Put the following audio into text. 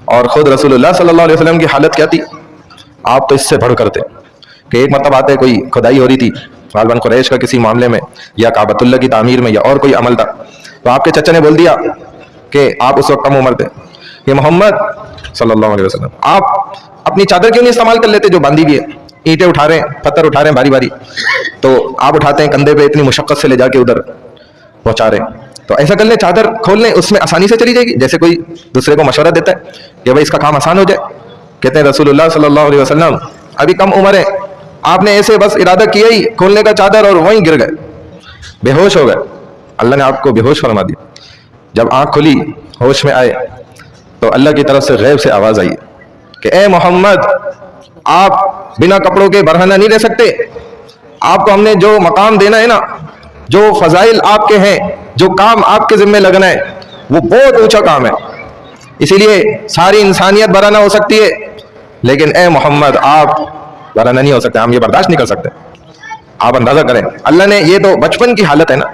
और ख़ुद रसूलुल्लाह सल्लल्लाहु अलैहि वसल्लम की हालत क्या थी, आप तो इससे बढ़कर थे कि एक मतलब आते कोई खुदाई हो रही थी गालबन कुरैश का किसी मामले में या काबतुल्लाह की तामीर में या और कोई अमल था, तो आपके चचा ने बोल दिया कि आप उस वक्त कम उम्र थे कि मोहम्मद सल्लल्लाहु अलैहि वसल्लम आप अपनी चादर क्यों नहीं इस्तेमाल कर लेते जो बांधी हुई है, ईंटें उठा रहे हैं, पत्थर उठा रहे हैं भारी भारी, तो आप उठाते हैं कंधे पे, इतनी मुशक्कत से ले जाके उधर पहुंचा रहे हैं, तो ऐसा कर ले, चादर खोल लें, उसमें आसानी से चली जाएगी। जैसे कोई दूसरे को मशवरा देता है कि भाई इसका काम आसान हो जाए। कहते हैं रसूलुल्लाह सल्लल्लाहु अलैहि वसल्लम अभी कम उम्र है, आपने ऐसे बस इरादा किया ही खोलने का चादर और वहीं गिर गए, बेहोश हो गए। अल्लाह ने आपको बेहोश फरमा दिया। जब आंख खुली, होश में आए, तो अल्लाह की तरफ से गैब से आवाज आई कि ए मोहम्मद, आप बिना कपड़ों के बरहना नहीं रह सकते, आपको हमने जो मकाम देना है ना, जो फजाइल आपके हैं, जो काम आपके जिम्मे लगना है, वो बहुत ऊंचा काम है। इसीलिए सारी इंसानियत बराना हो सकती है, लेकिन ए मोहम्मद आप बराना नहीं हो सकते, हम ये बर्दाश्त नहीं कर सकते। आप अंदाजा करें, अल्लाह ने, ये तो बचपन की हालत है ना।